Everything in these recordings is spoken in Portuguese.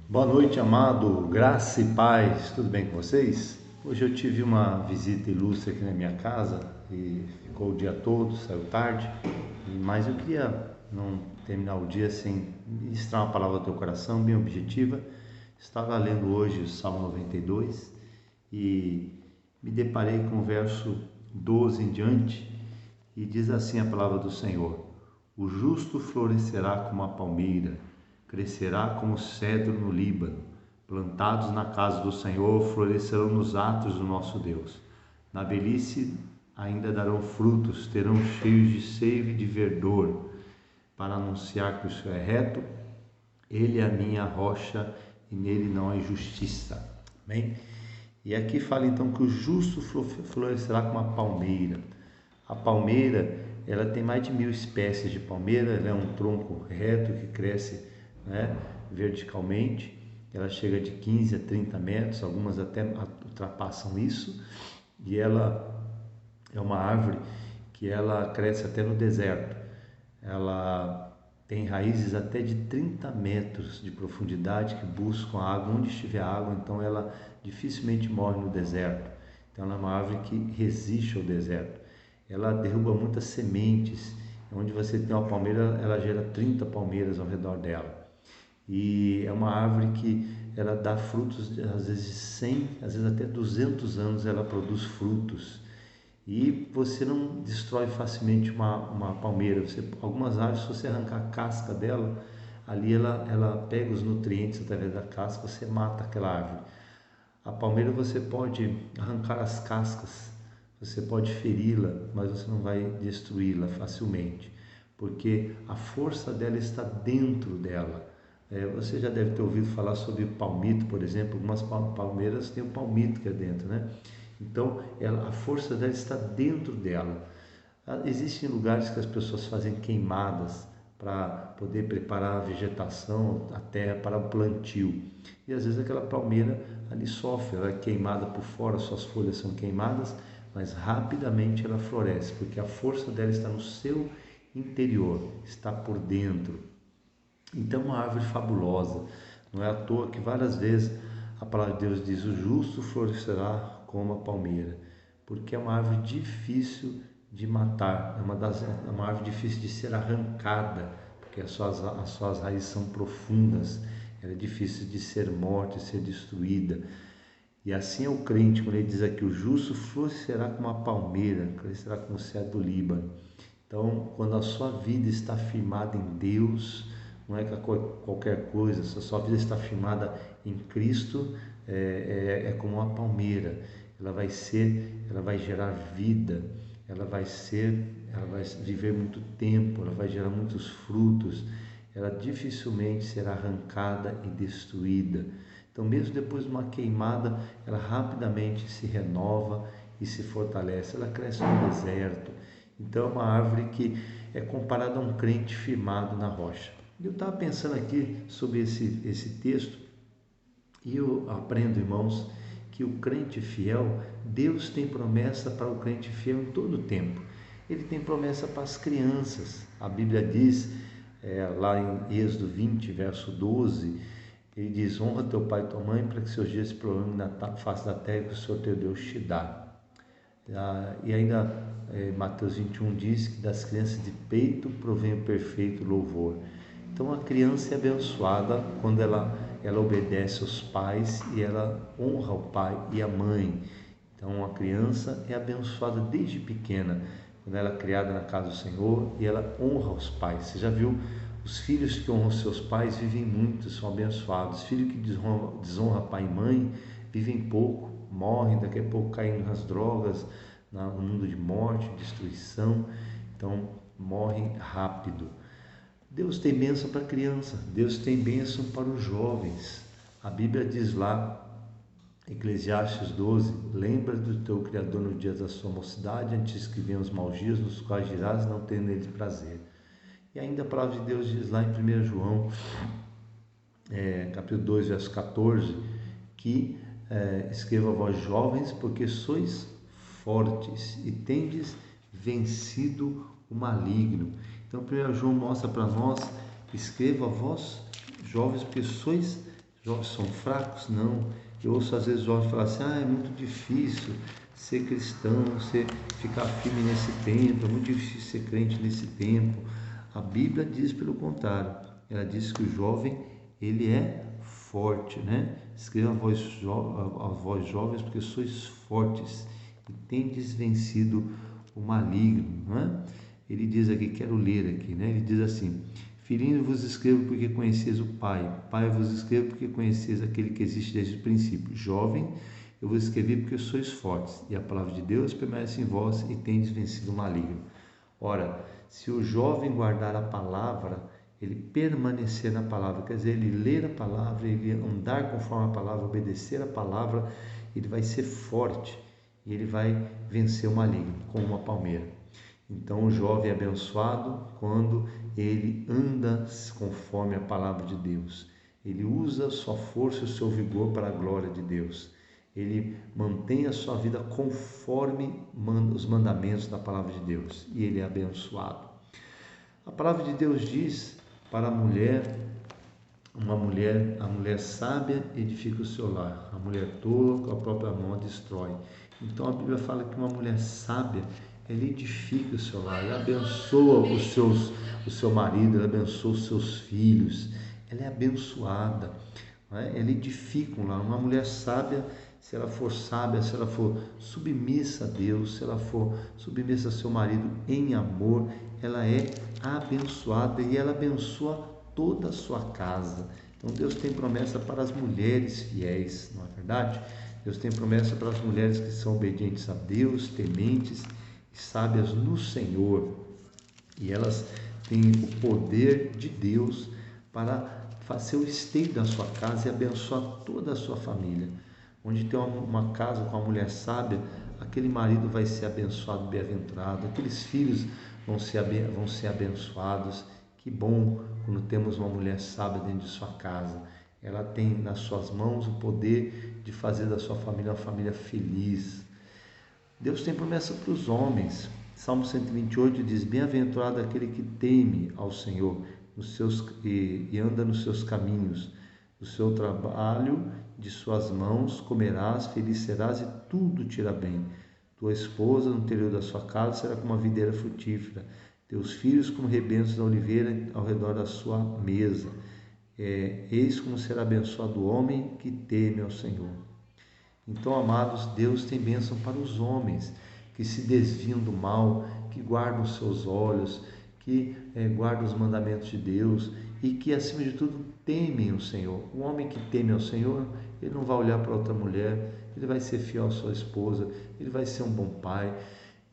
Boa noite, amado, graça e paz, tudo bem com vocês? Hoje eu tive uma visita ilustre aqui na minha casa e ficou o dia todo, saiu tarde, mas eu queria não terminar o dia sem ministrar uma palavra ao teu coração, bem objetiva. Estava lendo hoje o Salmo 92 e me deparei com o verso 12 em diante e diz assim a palavra do Senhor: O justo florescerá como a palmeira, crescerá como o cedro no Líbano. Plantados na casa do Senhor, florescerão nos atos do nosso Deus. Na velhice ainda darão frutos, terão cheios de seiva e de verdor, para anunciar que o Senhor é reto, Ele é a minha rocha e nele não há injustiça. Amém? E aqui fala então que o justo florescerá como a palmeira. A palmeira, ela tem mais de 1000 espécies de palmeira, ela é um tronco reto que cresce, né, verticalmente. Ela chega de 15 a 30 metros, algumas até ultrapassam isso. E ela é uma árvore que ela cresce até no deserto. Ela tem raízes até de 30 metros de profundidade que buscam a água onde estiver água, então ela dificilmente morre no deserto. Então ela é uma árvore que resiste ao deserto. Ela derruba muitas sementes. Onde você tem uma palmeira, ela gera 30 palmeiras ao redor dela. E é uma árvore que ela dá frutos, às vezes 100, às vezes até 200 anos ela produz frutos. E você não destrói facilmente uma palmeira. Algumas árvores, se você arrancar a casca dela, ali ela pega os nutrientes através da casca, você mata aquela árvore. A palmeira você pode arrancar as cascas, você pode feri-la, mas você não vai destruí-la facilmente, porque a força dela está dentro dela. Você já deve ter ouvido falar sobre o palmito, por exemplo. Algumas palmeiras têm o palmito que é dentro, né? Então, a força dela está dentro dela. Existem lugares que as pessoas fazem queimadas para poder preparar a vegetação, a terra para o plantio. E às vezes aquela palmeira ali sofre, ela é queimada por fora, suas folhas são queimadas, mas rapidamente ela floresce, porque a força dela está no seu interior, está por dentro. Então, uma árvore fabulosa. Não é à toa que várias vezes a palavra de Deus diz: o justo florescerá como a palmeira, porque é uma árvore difícil de matar, é uma árvore difícil de ser arrancada, porque as suas raízes são profundas, ela é difícil de ser morta, de ser destruída. E assim é o crente, quando ele diz aqui: o justo florescerá como a palmeira, crescerá como o cedro do Líbano. Então, quando a sua vida está firmada em Deus, não é que qualquer coisa, se a sua vida está firmada em Cristo, é como uma palmeira. Ela vai gerar vida, ela vai viver muito tempo, ela vai gerar muitos frutos, ela dificilmente será arrancada e destruída. Então, mesmo depois de uma queimada, ela rapidamente se renova e se fortalece. Ela cresce no deserto. Então, é uma árvore que é comparada a um crente firmado na rocha. Eu estava pensando aqui sobre esse texto e eu aprendo, irmãos, que o crente fiel, Deus tem promessa para o crente fiel em todo o tempo. Ele tem promessa para as crianças. A Bíblia diz, lá em Êxodo 20, verso 12, ele diz: honra teu pai e tua mãe para que seus dias se prolonguem na face da terra que o Senhor teu Deus te dá. E ainda Mateus 21 diz que das crianças de peito provém o perfeito louvor. Então a criança é abençoada quando ela obedece aos pais e ela honra o pai e a mãe. Então a criança é abençoada desde pequena, quando ela é criada na casa do Senhor e ela honra os pais. Você já viu os filhos que honram seus pais vivem muito, são abençoados. Os filhos que desonra pai e mãe vivem pouco, morrem, daqui a pouco caem nas drogas, no mundo de morte, destruição. Então morrem rápido. Deus tem bênção para a criança, Deus tem bênção para os jovens. A Bíblia diz lá, Eclesiastes 12, lembra do teu Criador no dia da sua mocidade, antes que venham os maus dias, nos quais dirás não ter neles prazer. E ainda a palavra de Deus diz lá em 1 João, capítulo 2, verso 14, que escreva a vós jovens, porque sois fortes e tendes vencido o maligno. Então 1 João mostra para nós: escreva a vós jovens, porque sois jovens são fracos? Não. Eu ouço às vezes jovens falar assim, é muito difícil ser cristão, ficar firme nesse tempo, é muito difícil ser crente nesse tempo. A Bíblia diz pelo contrário, ela diz que o jovem, ele é forte, né? Escreva a vós jovens, porque sois fortes e tendes vencido o maligno, não é? Ele diz aqui, quero ler aqui, né? Ele diz assim, filhinho vos escrevo porque conheceis o Pai, Pai vos escrevo porque conheceis aquele que existe desde o princípio, jovem, eu vos escrevi porque sois fortes, e a palavra de Deus permanece em vós e tendes vencido o maligno. Ora, se o jovem guardar a palavra, ele permanecer na palavra, quer dizer, ele ler a palavra, ele andar conforme a palavra, obedecer a palavra, ele vai ser forte e ele vai vencer o maligno, como uma palmeira. Então o jovem é abençoado quando ele anda conforme a palavra de Deus. Ele usa a sua força e o seu vigor para a glória de Deus. Ele mantém a sua vida conforme os mandamentos da palavra de Deus. E ele é abençoado. A palavra de Deus diz para a mulher, a mulher sábia edifica o seu lar. A mulher tola com a própria mão destrói. Então a Bíblia fala que uma mulher sábia, ela edifica o seu lar, ela abençoa o seu marido, ela abençoa os seus filhos, ela é abençoada, não é? Ela edifica um lar. Uma mulher sábia, se ela for sábia, se ela for submissa a Deus, se ela for submissa a seu marido em amor, ela é abençoada e ela abençoa toda a sua casa. Então Deus tem promessa para as mulheres fiéis, não é verdade? Deus tem promessa para as mulheres que são obedientes a Deus, tementes e sábias no Senhor. E elas têm o poder de Deus para fazer o esteio da sua casa e abençoar toda a sua família. Onde tem uma casa com uma mulher sábia, aquele marido vai ser abençoado, bem-aventurado, aqueles filhos vão ser abençoados. Que bom quando temos uma mulher sábia dentro de sua casa. Ela tem nas suas mãos o poder de fazer da sua família uma família feliz. Deus tem promessa para os homens. Salmo 128 diz, bem-aventurado aquele que teme ao Senhor e anda nos seus caminhos. Do seu trabalho, de suas mãos, comerás, feliz serás e tudo te irá bem. Tua esposa no interior da sua casa será como uma videira frutífera. Teus filhos como rebentos da oliveira ao redor da sua mesa. Eis como será abençoado o homem que teme ao Senhor. Então, amados, Deus tem bênção para os homens que se desviam do mal, que guardam os seus olhos, que guardam os mandamentos de Deus e que, acima de tudo, temem o Senhor. O homem que teme ao Senhor, ele não vai olhar para outra mulher, ele vai ser fiel à sua esposa, ele vai ser um bom pai,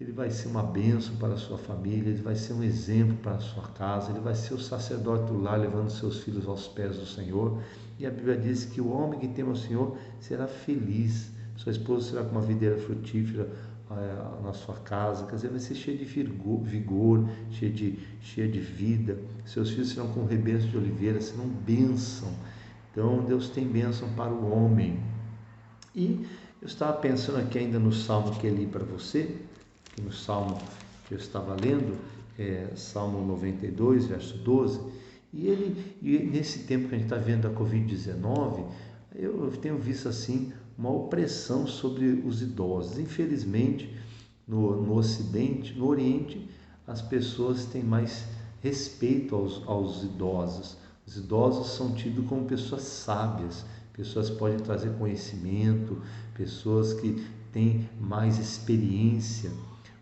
ele vai ser uma bênção para a sua família, ele vai ser um exemplo para a sua casa, ele vai ser o sacerdote do lar, levando seus filhos aos pés do Senhor. E a Bíblia diz que o homem que teme ao Senhor será feliz, sua esposa será como uma videira frutífera na sua casa, quer dizer, vai ser cheio de vigor, cheia de vida. Seus filhos serão como rebentos de oliveira, serão bênção. Então Deus tem bênção para o homem. E eu estava pensando aqui ainda no salmo que eu li para você, que no salmo que eu estava lendo, Salmo 92, verso 12, e nesse tempo que a gente está vendo a Covid-19, eu tenho visto assim uma opressão sobre os idosos. Infelizmente, no Ocidente, no Oriente, as pessoas têm mais respeito aos idosos. Os idosos são tidos como pessoas sábias, pessoas que podem trazer conhecimento, pessoas que têm mais experiência.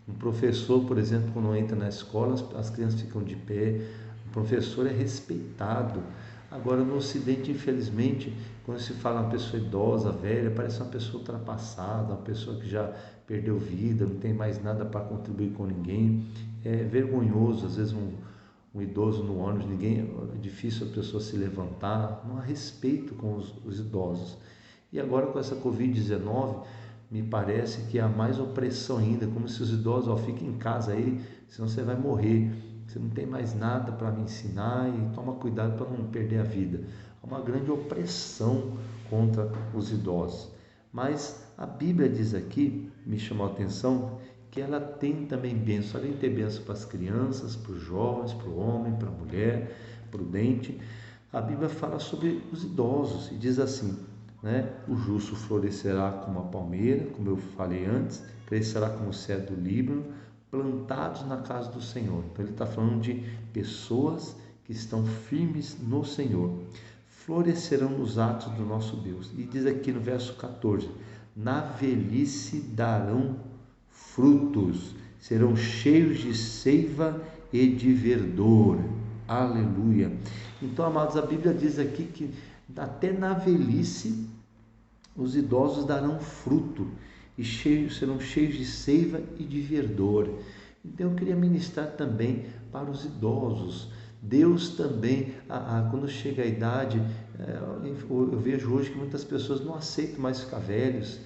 Um professor, por exemplo, quando entra na escola, as crianças ficam de pé, o professor é respeitado. Agora, no Ocidente, infelizmente, quando se fala uma pessoa idosa, velha, parece uma pessoa ultrapassada, uma pessoa que já perdeu vida, não tem mais nada para contribuir com ninguém. É vergonhoso, às vezes, um idoso no ônibus, é difícil a pessoa se levantar, não há respeito com os idosos. E agora, com essa Covid-19, me parece que há mais opressão ainda, como se os idosos, fiquem em casa aí, senão você vai morrer. Você não tem mais nada para me ensinar e toma cuidado para não perder a vida. Há uma grande opressão contra os idosos. Mas a Bíblia diz aqui, me chamou a atenção, que ela tem também bênção. Além de ter bênção para as crianças, para os jovens, para o homem, para a mulher prudente, A Bíblia fala sobre os idosos e diz assim, né? O justo florescerá como a palmeira, como eu falei antes, crescerá como o cedro do Líbano, plantados na casa do Senhor. Então ele está falando de pessoas que estão firmes no Senhor, florescerão nos atos do nosso Deus. E diz aqui no verso 14, na velhice darão frutos, serão cheios de seiva e de verdor. Aleluia. Então, amados, a Bíblia diz aqui que até na velhice os idosos darão fruto e serão cheios de seiva e de verdor. Então eu queria ministrar também para os idosos. Deus também, quando chega a idade, eu vejo hoje que muitas pessoas não aceitam mais ficar velhos.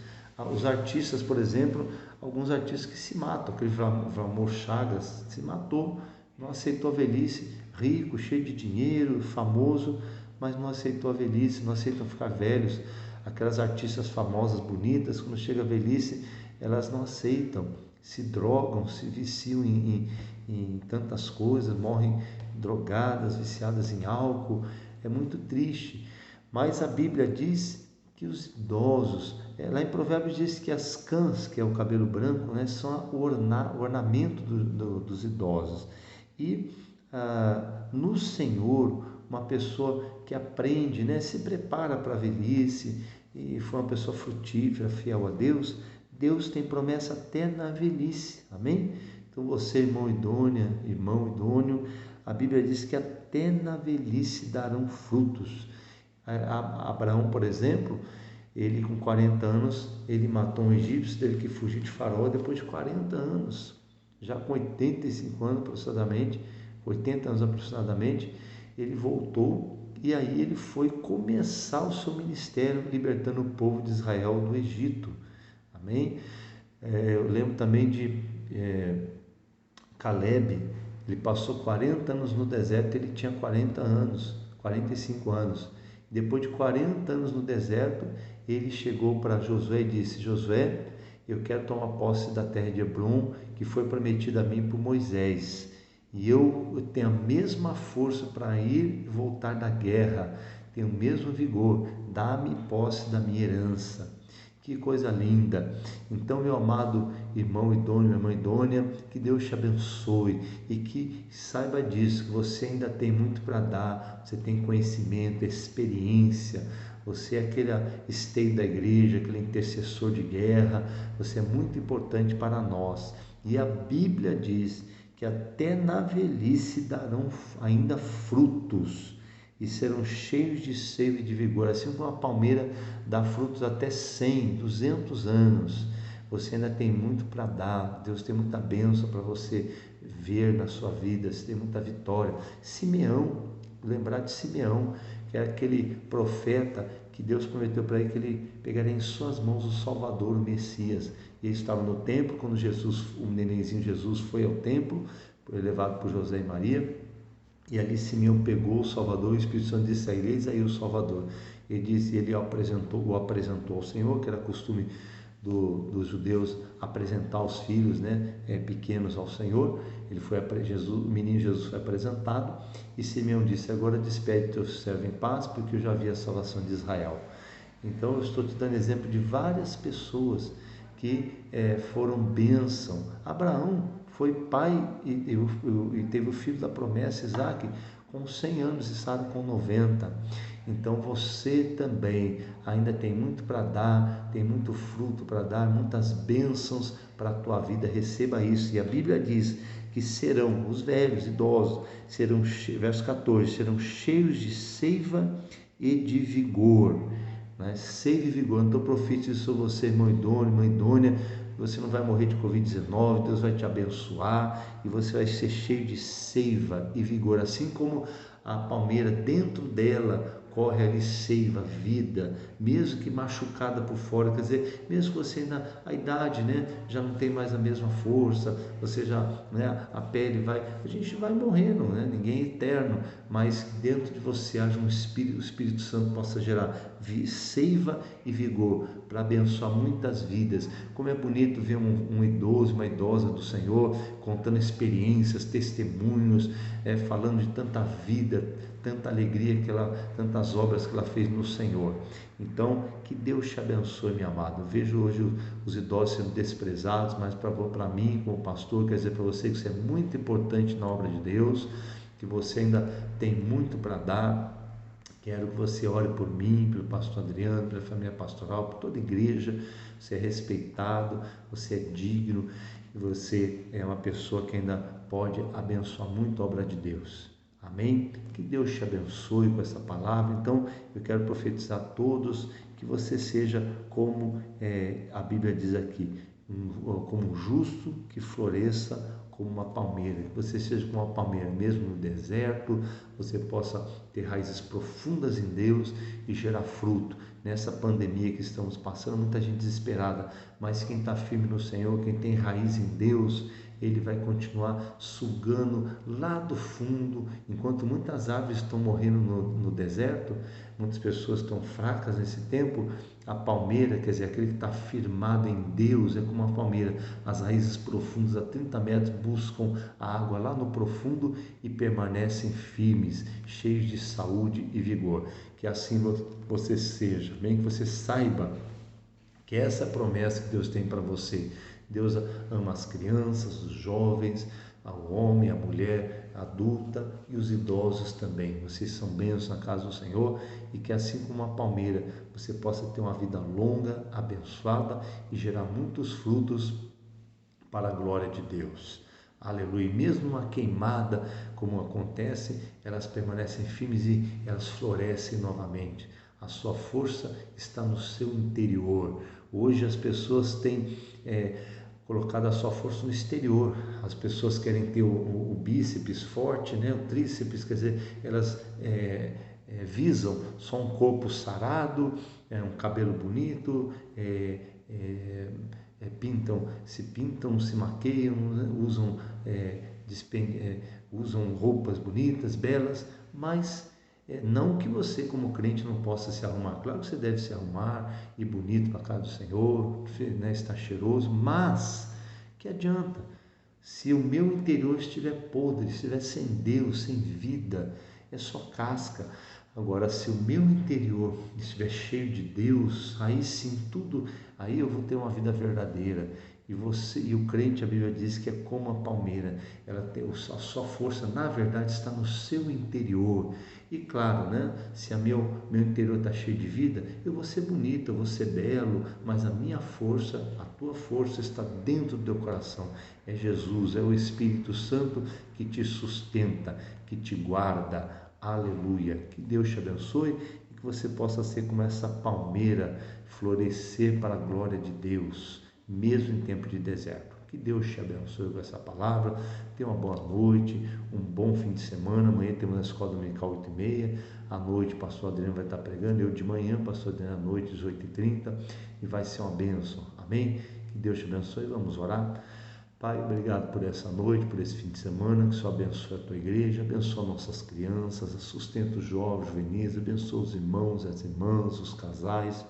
Os artistas, por exemplo, alguns artistas que se matam, aquele Valmor Chagas se matou, não aceitou a velhice, rico, cheio de dinheiro, famoso, mas não aceitou a velhice, não aceitam ficar velhos. Aquelas artistas famosas, bonitas, quando chega a velhice, elas não aceitam, se drogam, se viciam em tantas coisas, morrem drogadas, viciadas em álcool. É muito triste. Mas a Bíblia diz que os idosos, lá em Provérbios diz que as cãs, que é o cabelo branco, né, são o ornamento dos idosos. E no Senhor, uma pessoa que aprende, né, se prepara para a velhice e foi uma pessoa frutífera, fiel a Deus, Deus tem promessa até na velhice, amém? Então você, irmão idôneo, a Bíblia diz que até na velhice darão frutos. Abraão, por exemplo, ele com 40 anos, ele matou um egípcio, teve que fugir de Faraó depois de 40 anos, já com 85 anos aproximadamente, 80 anos aproximadamente, ele voltou e aí ele foi começar o seu ministério libertando o povo de Israel do Egito, amém? Eu lembro também de Caleb, ele passou 40 anos no deserto, ele tinha 40 anos, 45 anos. Depois de 40 anos no deserto, ele chegou para Josué e disse: Josué, eu quero tomar posse da terra de Hebrom, que foi prometida a mim por Moisés. E eu tenho a mesma força para ir e voltar da guerra, tenho o mesmo vigor, dá-me posse da minha herança. Que coisa linda! Então, meu amado irmão idôneo, minha irmã idônea, que Deus te abençoe e que saiba disso, que você ainda tem muito para dar, você tem conhecimento, experiência, você é aquele esteio da igreja, aquele intercessor de guerra, você é muito importante para nós. E a Bíblia diz que até na velhice darão ainda frutos e serão cheios de seiva e de vigor, assim como a palmeira dá frutos até 100, 200 anos. Você ainda tem muito para dar, Deus tem muita bênção para você ver na sua vida, você tem muita vitória. Simeão, lembrar de Simeão, que era aquele profeta que Deus prometeu para ele que ele pegaria em suas mãos o Salvador, o Messias. E ele estava no templo, quando o nenenzinho Jesus foi ao templo, foi levado por José e Maria, e ali Simeão pegou o Salvador, o Espírito Santo disse a ele: eis aí o Salvador. Ele o apresentou ao Senhor, que era costume dos judeus apresentar os filhos, né, pequenos ao Senhor. O menino Jesus foi apresentado e Simeão disse: agora despede teu servo em paz, porque eu já vi a salvação de Israel. Então eu estou te dando exemplo de várias pessoas que foram bênção. Abraão foi pai e teve o filho da promessa, Isaque, com 100 anos e Sara com 90. Então você também ainda tem muito para dar, tem muito fruto para dar, muitas bênçãos para a tua vida. Receba isso. E a Bíblia diz que serão os velhos, idosos, verso 14, serão cheios de seiva e de vigor, né? Seiva e vigor. Então profetizo sobre você, irmão idôneo, irmã idônea, você não vai morrer de Covid-19, Deus vai te abençoar e você vai ser cheio de seiva e vigor, assim como a palmeira, dentro dela corre ali seiva, vida, mesmo que machucada por fora, quer dizer, mesmo que você a idade, né, já não tem mais a mesma força, você já, né, a pele a gente vai morrendo, né, ninguém é eterno, mas dentro de você haja o Espírito Santo possa gerar seiva e vigor para abençoar muitas vidas. Como é bonito ver um idoso, uma idosa do Senhor, contando experiências, testemunhos, falando de tanta vida, tanta alegria, tantas obras que ela fez no Senhor. Então, que Deus te abençoe, minha amada. Eu vejo hoje os idosos sendo desprezados, mas para mim, como pastor, quer dizer para você que você é muito importante na obra de Deus, que você ainda tem muito para dar. Quero que você ore por mim, pelo pastor Adriano, pela família pastoral, por toda a igreja. Você é respeitado, você é digno e você é uma pessoa que ainda pode abençoar muito a obra de Deus. Amém? Que Deus te abençoe com essa palavra. Então, eu quero profetizar a todos que você seja como a Bíblia diz aqui, como um justo que floresça como uma palmeira, que você seja como uma palmeira, mesmo no deserto, você possa ter raízes profundas em Deus e gerar fruto. Nessa pandemia que estamos passando, muita gente desesperada, mas quem está firme no Senhor, quem tem raiz em Deus, ele vai continuar sugando lá do fundo. Enquanto muitas árvores estão morrendo no deserto, muitas pessoas estão fracas nesse tempo, a palmeira, quer dizer, aquele que está firmado em Deus, é como uma palmeira. As raízes profundas a 30 metros buscam a água lá no profundo e permanecem firmes, cheios de saúde e vigor. Que assim você seja, bem que você saiba que essa é a promessa que Deus tem para você. Deus ama as crianças, os jovens, o homem, a mulher adulta e os idosos também. Vocês são bênçãos na casa do Senhor e que assim como uma palmeira você possa ter uma vida longa, abençoada e gerar muitos frutos para a glória de Deus. Aleluia. Mesmo uma queimada, como acontece, elas permanecem firmes e elas florescem novamente. A sua força está no seu interior. Hoje as pessoas têm colocado a sua força no exterior. As pessoas querem ter o bíceps forte, né? O tríceps, quer dizer, elas visam só um corpo sarado, um cabelo bonito, pintam, se maqueiam, usam roupas bonitas, belas, mas não que você como crente não possa se arrumar. Claro que você deve se arrumar, ir bonito para a casa do Senhor, né, estar cheiroso, mas que adianta? Se o meu interior estiver podre, estiver sem Deus, sem vida, é só casca. Agora, se o meu interior estiver cheio de Deus, aí sim aí eu vou ter uma vida verdadeira. E o crente, a Bíblia diz que é como a palmeira, a sua força na verdade está no seu interior. E claro, né, se meu interior está cheio de vida, eu vou ser bonito, eu vou ser belo, mas a minha força, a tua força está dentro do teu coração. É Jesus, é o Espírito Santo que te sustenta, que te guarda. Aleluia. Que Deus te abençoe e que você possa ser como essa palmeira, florescer para a glória de Deus, mesmo em tempo de deserto. Que Deus te abençoe com essa palavra. Tenha uma boa noite, um bom fim de semana. Amanhã temos a escola dominical 8h30. À noite o pastor Adriano vai estar pregando. Eu de manhã, pastor Adriano à noite, às 8h30. E vai ser uma bênção. Amém? Que Deus te abençoe. Vamos orar. Pai, obrigado por essa noite, por esse fim de semana, que o Senhor abençoe a tua igreja, abençoa nossas crianças, sustenta os jovens, juvenis, abençoa os irmãos, as irmãs, os casais,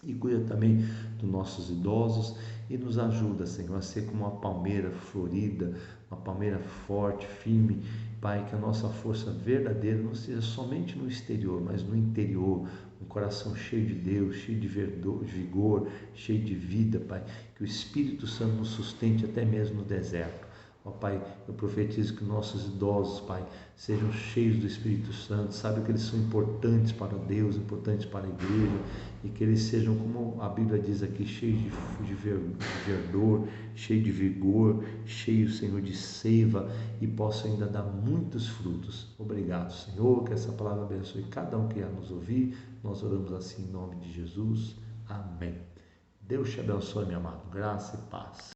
e cuida também dos nossos idosos e nos ajuda, Senhor, a ser como uma palmeira florida, uma palmeira forte, firme. Pai, que a nossa força verdadeira não seja somente no exterior, mas no interior, um coração cheio de Deus, cheio de vigor, cheio de vida, Pai. Que o Espírito Santo nos sustente até mesmo no deserto. Ó Pai, eu profetizo que nossos idosos, Pai, sejam cheios do Espírito Santo, sabe que eles são importantes para Deus, importantes para a igreja, e que eles sejam, como a Bíblia diz aqui, cheios de verdor, cheios de vigor, cheios, Senhor, de seiva, e possam ainda dar muitos frutos. Obrigado, Senhor, que essa palavra abençoe cada um que irá nos ouvir. Nós oramos assim em nome de Jesus. Amém. Deus te abençoe, meu amado. Graça e paz.